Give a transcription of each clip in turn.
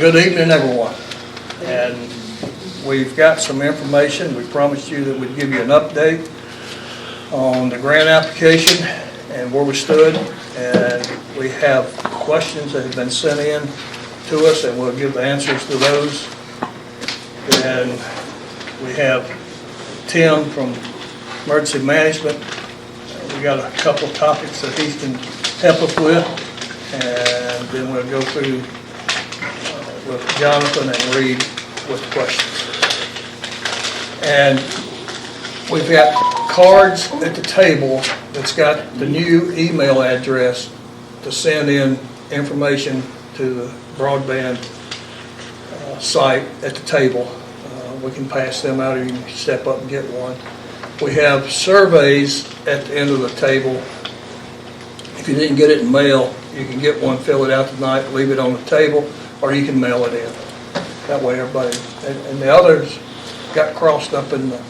Good evening, everyone. And we've got some information. We promised you that we'd give you an update on the grant application and where we stood. And we have questions that have been sent in to us, and we'll give the answers to those. And we have Tim from Emergency Management. We got a couple of topics that he can help us with, and then we'll go through with Jonathan and Reid with questions. And we've got cards at the table that's got the new email address to send in information to the broadband site at the table. We can pass them out, or you can step up and get one. We have surveys at the end of the table. If you didn't get it in mail, you can get one, fill it out tonight, leave it on the table, or you can mail it in. That way everybody, and the others got crossed up in the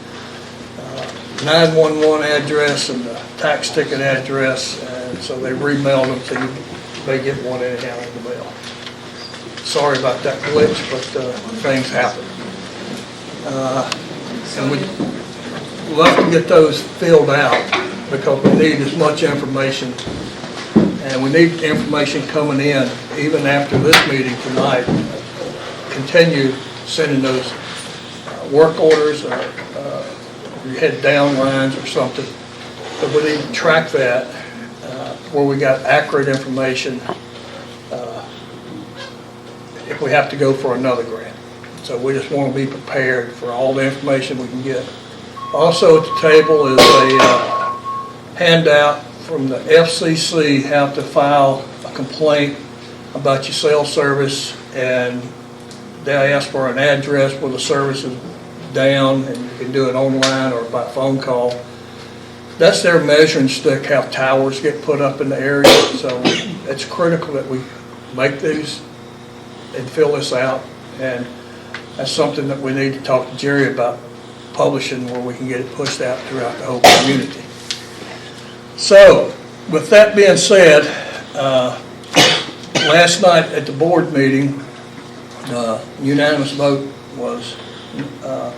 911 address and the tax ticket address, and so they remailed them, so you may get one anyhow in the mail. Sorry about that glitch, but things happen. And we'd love to get those filled out because we need as much information, and we need information coming in even after this meeting tonight. Continue sending those work orders, or you head down lines or something, but we need to track that where we got accurate information if we have to go for another grant. So we just want to be prepared for all the information we can get. Also at the table is a handout from the FCC, how to file a complaint about your cell service, and they ask for an address where the service is down, and you can do it online or by phone call. That's their measuring stick, how towers get put up in the area. So it's critical that we make these and fill this out, and that's something that we need to talk to Jerry about publishing, where we can get it pushed out throughout the whole community. So with that being said, last night at the board meeting, unanimous vote was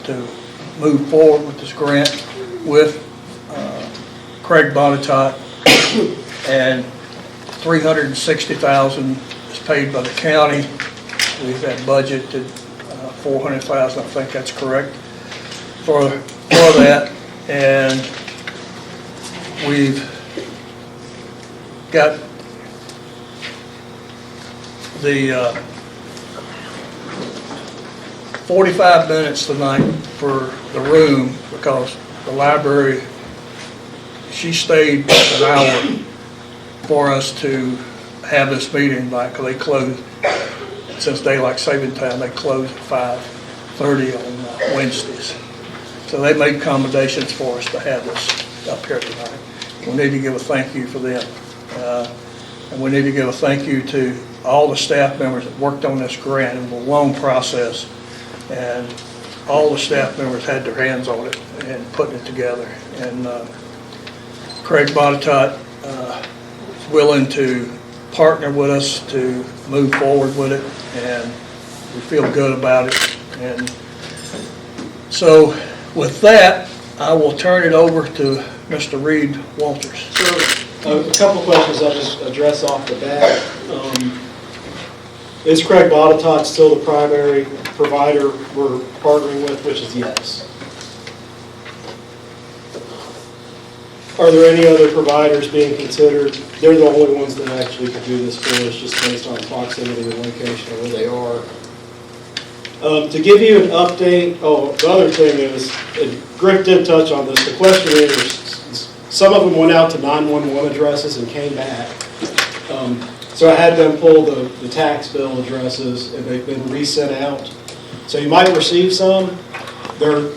to move forward with this grant with Craig Bonitot, and $360,000 is paid by the county. We've had budgeted $400,000, I think that's correct, for that, and we've got the 45 minutes tonight for the room, because the library, she stayed an hour for us to have this meeting, because they close, since daylight saving time, they close at 5:30 on Wednesdays. So they made accommodations for us to have this up here tonight. We need to give a thank you for them. And we need to give a thank you to all the staff members that worked on this grant. It was a long process, and all the staff members had their hands on it and putting it together. And Craig Bonitot is willing to partner with us to move forward with it, and we feel good about it. And so with that, I will turn it over to Mr. Reid Walters. Sure. A couple of questions I'll just address off the bat. Is Craig Bonitot still the primary provider we're partnering with, which is yes. Are there any other providers being considered? They're the only ones that actually could do this for us, just based on proximity and location of where they are. To give you an update, the other thing is, and Greg did touch on this, the questionnaires, some of them went out to 911 addresses and came back. So I had them pull the tax bill addresses, and they've been resent out. So you might receive some. There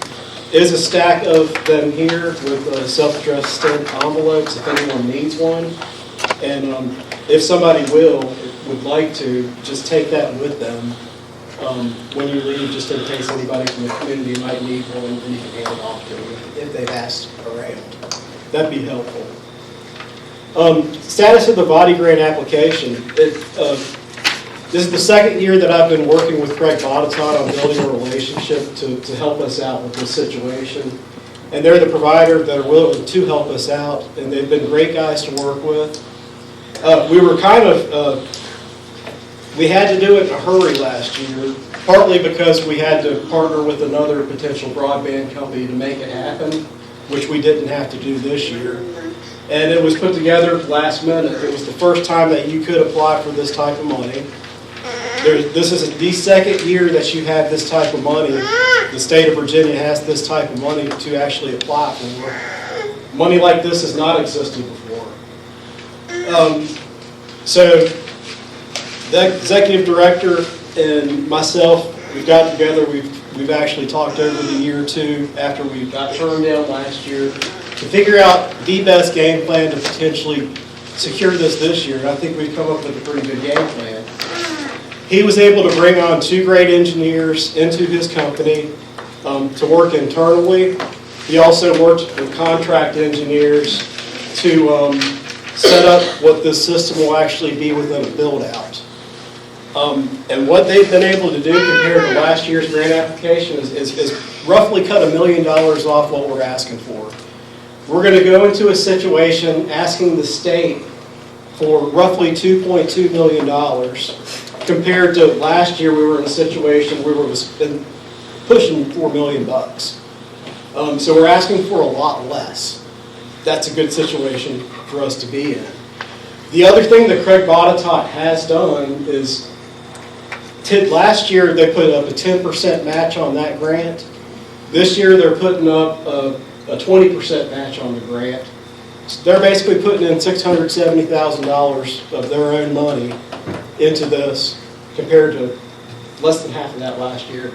is a stack of them here with self-addressed stamped envelopes if anyone needs one. And if somebody would like to, just take that with them. When you leave, just in case anybody from the community might need one, and you can hand it off to them if they've asked around. That'd be helpful. Status of the body grant application. This is the second year that I've been working with Craig Bonatot on building a relationship to help us out with this situation. And they're the provider that are willing to help us out, and they've been great guys to work with. We were we had to do it in a hurry last year, partly because we had to partner with another potential broadband company to make it happen, which we didn't have to do this year. And it was put together last minute. It was the first time that you could apply for this type of money. This is the second year that you have this type of money. The state of Virginia has this type of money to actually apply for. Money like this has not existed before. So the executive director and myself, we've got together, we've actually talked over the year or two after we got turned down last year to figure out the best game plan to potentially secure this year. And I think we've come up with a pretty good game plan. He was able to bring on 2 great engineers into his company to work internally. He also worked with contract engineers to set up what this system will actually be within a build-out. And what they've been able to do compared to last year's grant application is roughly cut $1 million off what we're asking for. We're going to go into a situation asking the state for roughly $2.2 million. Compared to last year, we were in a situation where we were pushing $4 million. So we're asking for a lot less. That's a good situation for us to be in. The other thing that Craig Bonatot has done is, last year they put up a 10% match on that grant. This year they're putting up a 20% match on the grant. So they're basically putting in $670,000 of their own money into this compared to less than half of that last year.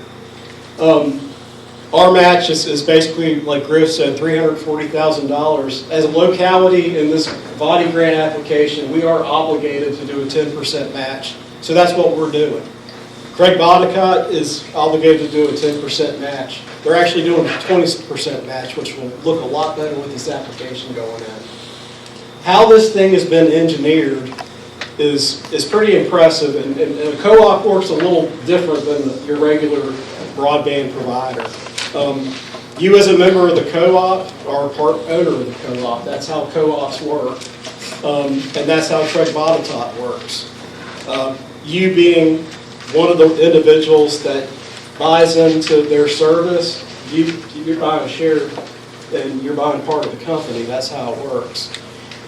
Our match is basically, like Griff said, $340,000. As a locality in this body grant application, we are obligated to do a 10% match. So that's what we're doing. Craig Bonatot is obligated to do a 10% match. They're actually doing a 20% match, which will look a lot better with this application going in. How this thing has been engineered is pretty impressive, and a co-op works a little different than your regular broadband provider. You as a member of the co-op are a part owner of the co-op. That's how co-ops work, and that's how Craig Bonatot works. You being one of the individuals that buys into their service, you're buying a share and you're buying part of the company. That's how it works.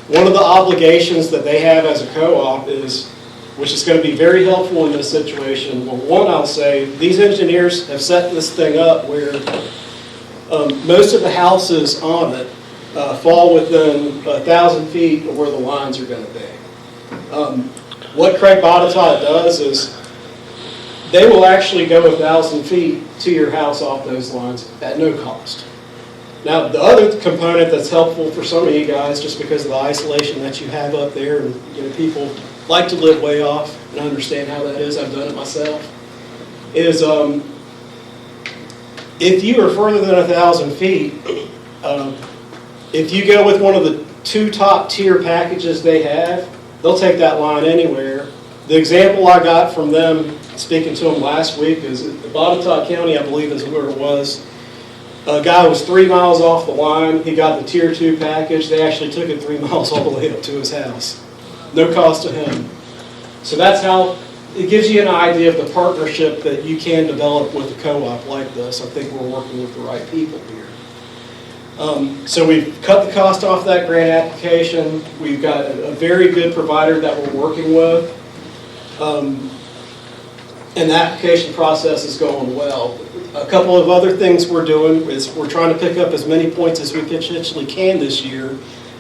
One of the obligations that they have as a co-op is, which is going to be very helpful in this situation, well, one, I'll say, these engineers have set this thing up where most of the houses on it fall within 1,000 feet of where the lines are going to be. What Craig Bonatot does is they will actually go 1,000 feet to your house off those lines at no cost. Now, the other component that's helpful for some of you guys, just because of the isolation that you have up there, and people like to live way off and understand how that is, I've done it myself, is if you are further than 1,000 feet, if you go with one of the 2 top tier packages they have, they'll take that line anywhere. The example I got from them, speaking to them last week, is Bonatot County, I believe is where it was. A guy was 3 miles off the line. He got the tier 2 package. They actually took it 3 miles all the way up to his house. No cost to him. So that's how, it gives you an idea of the partnership that you can develop with a co-op like this. I think we're working with the right people here. So we've cut the cost off that grant application. We've got a very good provider that we're working with. And the application process is going well. A couple of other things we're doing is we're trying to pick up as many points as we potentially can this year.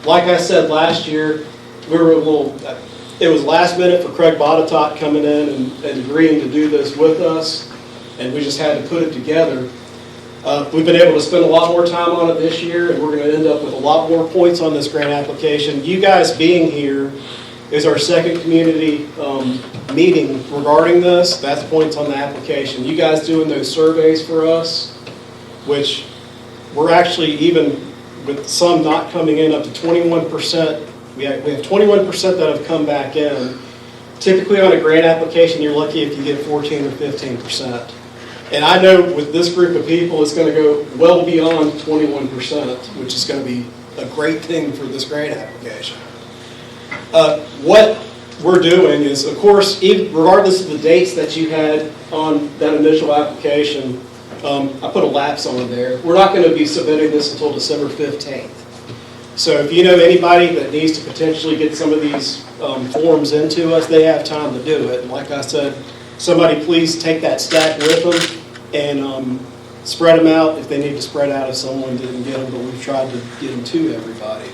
Like I said last year, we were it was last minute for Craig Bonatot coming in and agreeing to do this with us, and we just had to put it together. We've been able to spend a lot more time on it this year, and we're going to end up with a lot more points on this grant application. You guys being here is our second community meeting regarding this. That's points on the application. You guys doing those surveys for us, which we're actually, even with some not coming in, up to 21%. We have 21% that have come back in. typically on a grant application, you're lucky if you get 14 or 15%. And I know with this group of people, it's going to go well beyond 21%, which is going to be a great thing for this grant application. What we're doing is, of course, regardless of the dates that you had on that initial application, I put a lapse on there. We're not going to be submitting this until December 15th. So if you know anybody that needs to potentially get some of these forms into us, they have time to do it. And like I said, somebody please take that stack with them and spread them out if they need to spread out if someone didn't get them, but we've tried to get them to everybody.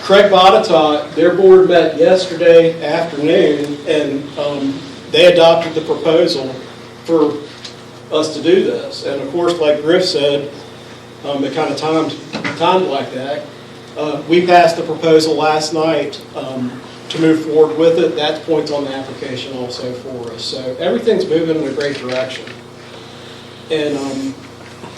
Craig Botetourt, their board met yesterday afternoon, and they adopted the proposal for us to do this. And of course, like Griff said, it kind of timed like that. We passed the proposal last night to move forward with it. That points on the application also for us. So everything's moving in a great direction. And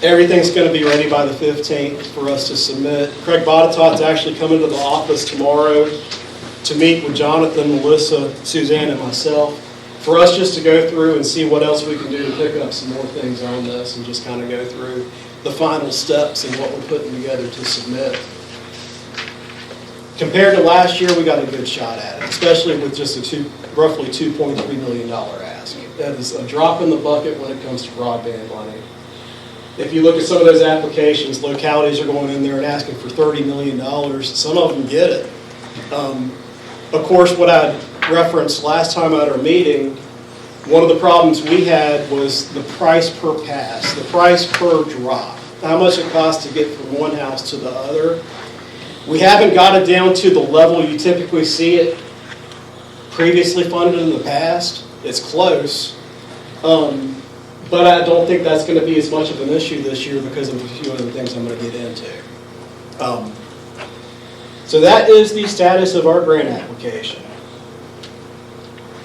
everything's going to be ready by the 15th for us to submit. Craig Botetourt's actually coming to the office tomorrow to meet with Jonathan, Melissa, Suzanne, and myself for us just to go through and see what else we can do to pick up some more things on this and just kind of go through the final steps and what we're putting together to submit. Compared to last year, we got a good shot at it, especially with just a roughly $2.3 million ask. That is a drop in the bucket when it comes to broadband money. If you look at some of those applications, localities are going in there and asking for $30 million. Some of them get it. Of course, what I referenced last time at our meeting, one of the problems we had was the price per pass, the price per drop, how much it costs to get from one house to the other. We haven't got it down to the level you typically see it previously funded in the past. It's close. But I don't think that's going to be as much of an issue this year because of a few other things I'm going to get into. So that is the status of our grant application.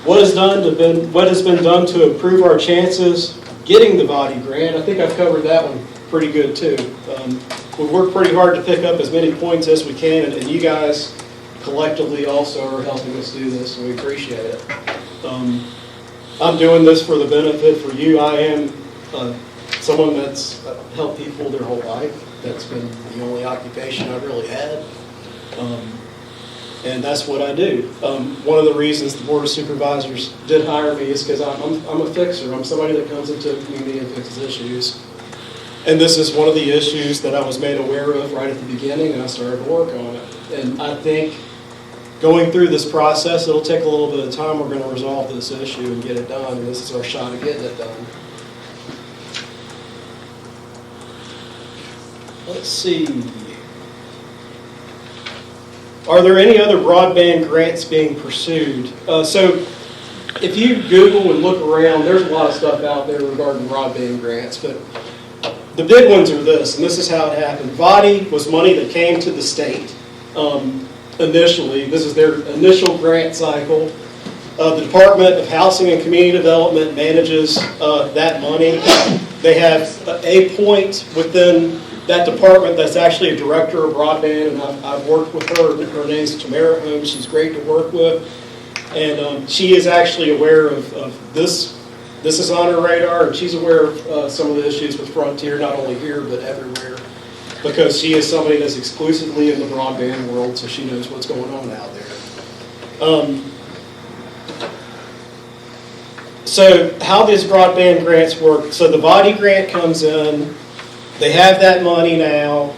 What has been done to improve our chances getting the body grant? I think I've covered that one pretty good too. We work pretty hard to pick up as many points as we can, and you guys collectively also are helping us do this, and we appreciate it. I'm doing this for the benefit for you. I am someone that's helped people their whole life. That's been the only occupation I've really had. And that's what I do. One of the reasons the Board of Supervisors did hire me is because I'm a fixer. I'm somebody that comes into a community and fixes issues. And this is one of the issues that I was made aware of right at the beginning, and I started to work on it. And I think going through this process, it'll take a little bit of time. We're going to resolve this issue and get it done, and this is our shot at getting it done. Let's see. Are there any other broadband grants being pursued? So if you Google and look around, there's a lot of stuff out there regarding broadband grants, but the big ones are this, and this is how it happened. VODI was money that came to the state initially. This is their initial grant cycle. The Department of Housing and Community Development manages that money. They have a point within that department that's actually a director of broadband, and I've worked with her. Her name's Tamara Holmes. She's great to work with, and she is actually aware of this. This is on her radar, and she's aware of some of the issues with Frontier, not only here but everywhere, because she is somebody that's exclusively in the broadband world, so she knows what's going on out there. So how these broadband grants work, so the VODI grant comes in, they have that money now.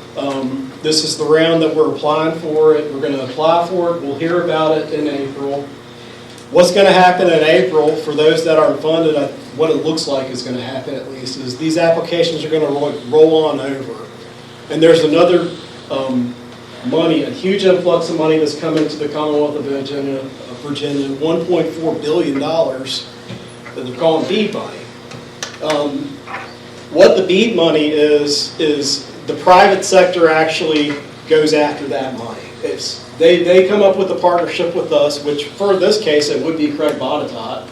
This is the round that we're applying for it. We're going to apply for it. We'll hear about it in April. What's going to happen in April, for those that aren't funded, what it looks like is going to happen at least, is these applications are going to roll on over. And there's another money, a huge influx of money that's coming to the Commonwealth of Virginia, $1.4 billion that they're calling BEAD money. What the BEAD money is the private sector actually goes after that money. They come up with a partnership with us, which for this case it would be Craig Botetourt.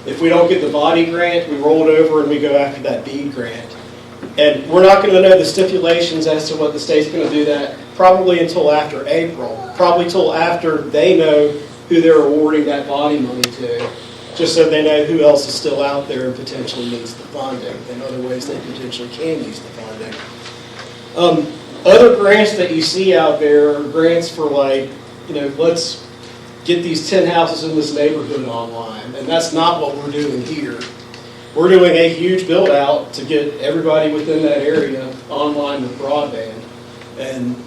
If we don't get the VODI grant, we roll it over and we go after that BEAD grant. And we're not going to know the stipulations as to what the state's going to do that probably until after April, probably till after they know who they're awarding that body money to, just so they know who else is still out there and potentially needs the funding, and other ways they potentially can use the funding. Other grants that you see out there are grants for, like, let's get these 10 houses in this neighborhood online, and that's not what we're doing here. We're doing a huge build out to get everybody within that area online with broadband, and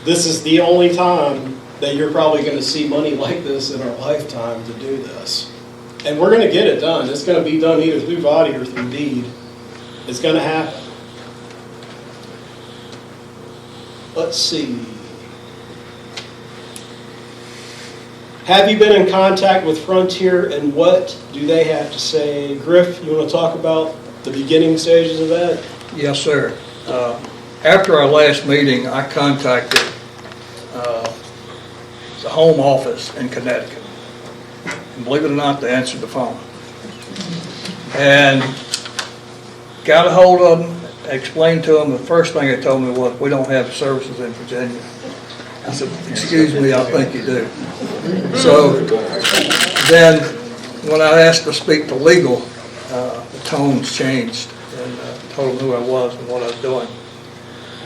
this is the only time that you're probably going to see money like this in our lifetime to do this. And we're going to get it done. It's going to be done either through body or through deed. It's going to happen. Let's see. Have you been in contact with Frontier, and what do they have to say? Griff, you want to talk about the beginning stages of that? Yes, sir. After our last meeting, I contacted the home office in Connecticut. And believe it or not, they answered the phone. And got a hold of them, explained to them, the first thing they told me was, we don't have services in Virginia. I said, excuse me, I think you do. So then when I asked to speak to legal, the tones changed, and told them who I was and what I was doing.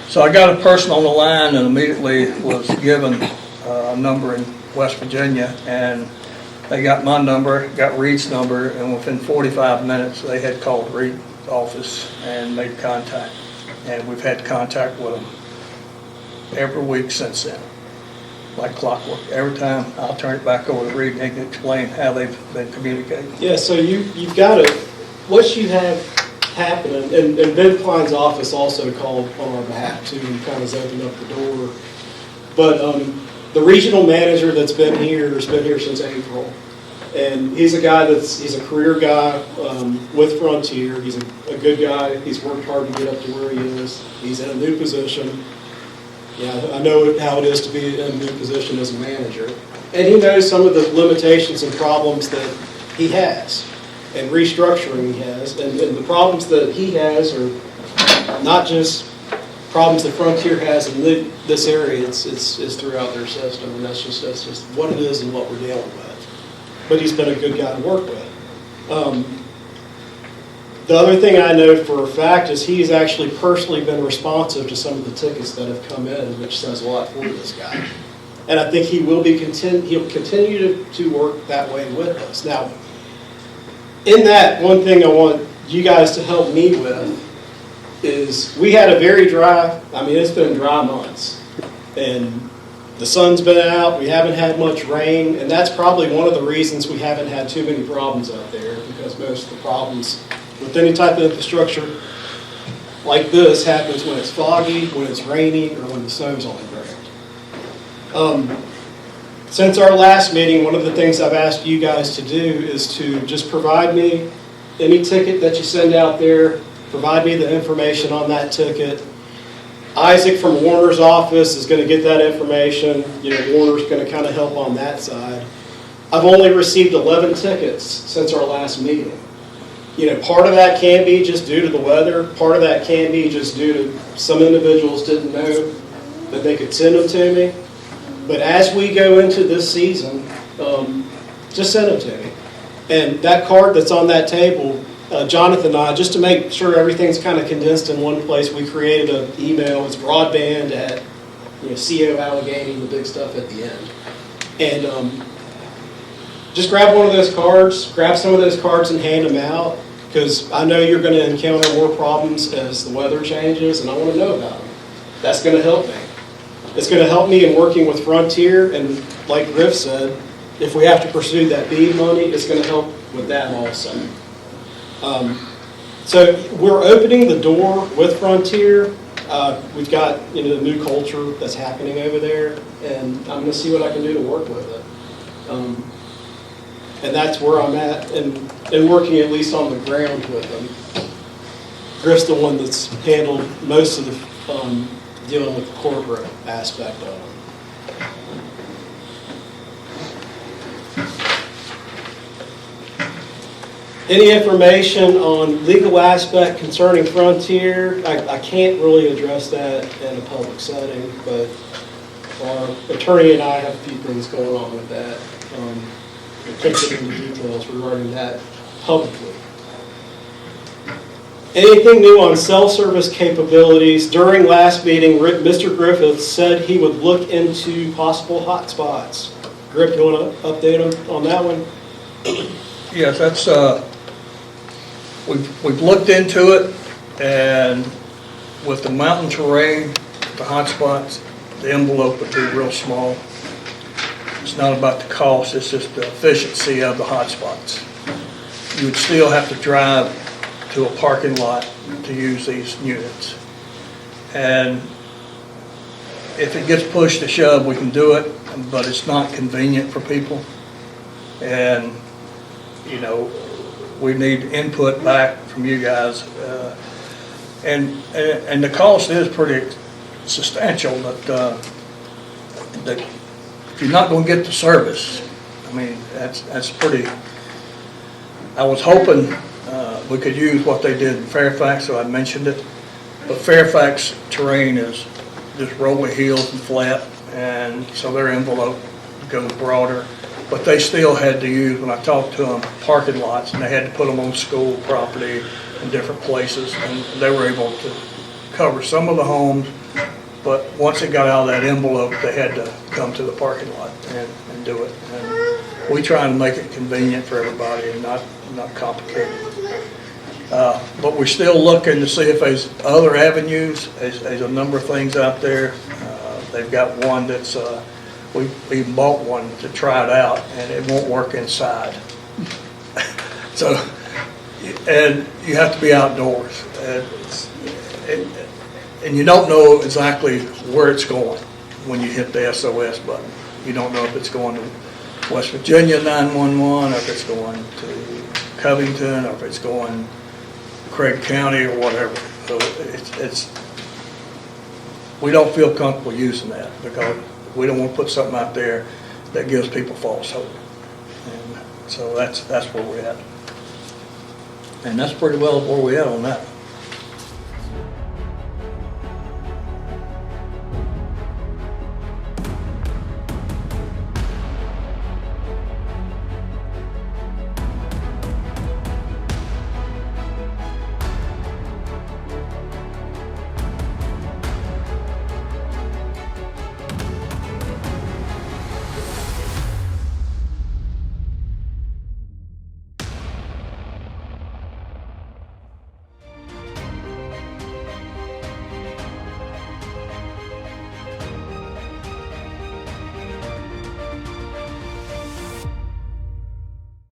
So I got a person on the line and immediately was given a number in West Virginia, and they got my number, got Reid's number, and within 45 minutes they had called Reid's office and made contact. And we've had contact with them every week since then, like clockwork. Every time I'll turn it back over to Reid and he can explain how they've been communicating. Yeah, so you've got to, what you have happening, and Ben Klein's office also called on our behalf too, and kind of opened up the door. But the regional manager that's been here has been here since April. And he's a guy he's a career guy with Frontier. He's a good guy. He's worked hard to get up to where he is. He's in a new position. Yeah, I know how it is to be in a new position as a manager. And he knows some of the limitations and problems that he has, and restructuring he has. And the problems that he has are not just problems that Frontier has in this area, it's throughout their system, and that's just what it is and what we're dealing with. But he's been a good guy to work with. The other thing I know for a fact is he's actually personally been responsive to some of the tickets that have come in, which says a lot for this guy. And I think he will he'll continue to work that way with us. Now, in that, one thing I want you guys to help me with is we had a very dry, it's been dry months. And the sun's been out, we haven't had much rain, and that's probably one of the reasons we haven't had too many problems out there, because most of the problems with any type of infrastructure like this happens when it's foggy, when it's rainy, or when the snow's on the ground. Since our last meeting, one of the things I've asked you guys to do is to just provide me any ticket that you send out there, provide me the information on that ticket. Isaac from Warner's office is going to get that information. Warner's going to kind of help on that side. I've only received 11 tickets since our last meeting. Part of that can be just due to the weather. Part of that can be just due to some individuals didn't know that they could send them to me. But as we go into this season, just send them to me. And that card that's on that table, Jonathan and I, just to make sure everything's kind of condensed in one place, we created an email. It's broadband at CO Alleghany, the big stuff at the end. And just grab one of those cards, grab some of those cards and hand them out, because I know you're going to encounter more problems as the weather changes, and I want to know about them. That's going to help me. It's going to help me in working with Frontier, and like Griff said, if we have to pursue that BEAD money, it's going to help with that also. So we're opening the door with Frontier. We've got the new culture that's happening over there, and I'm going to see what I can do to work with it. And that's where I'm at, and working at least on the ground with them. Griff's the one that's handled most of the dealing with the corporate aspect of it. Any information on legal aspect concerning Frontier, I can't really address that in a public setting, but our attorney and I have a few things going on with that. can't get into details regarding that publicly. Anything new on cell service capabilities? During last meeting, Mr. Griffith said he would look into possible hotspots. Griff, you want to update him on that one? Yes, that's, we've looked into it, and with the mountain terrain, the hotspots, the envelope would be real small. It's not about the cost, it's just the efficiency of the hotspots. You would still have to drive to a parking lot to use these units. And if it gets pushed to shove, we can do it, but it's not convenient for people. And, you know, we need input back from you guys. And the cost is pretty substantial, that if you're not going to get the service, I mean, that's pretty. I was hoping we could use what they did in Fairfax, so I mentioned it. But Fairfax terrain is just rolling hills and flat, and so their envelope goes broader. But they still had to use, when I talked to them, parking lots, and they had to put them on school property in different places, and they were able to cover some of the homes. But once it got out of that envelope, they had to come to the parking lot and do it. And we try and make it convenient for everybody and not complicated. But we're still looking to see if there's other avenues. There's a number of things out there. They've got one that's, we even bought one to try it out, and it won't work inside. So, and you have to be outdoors. And you don't know exactly where it's going when you hit the SOS button. You don't know if it's going to West Virginia 911, or if it's going to Covington, or if it's going to Craig County or whatever. So we don't feel comfortable using that, because we don't want to put something out there that gives people false hope. And so that's where we're at. And that's pretty well where we're at on that.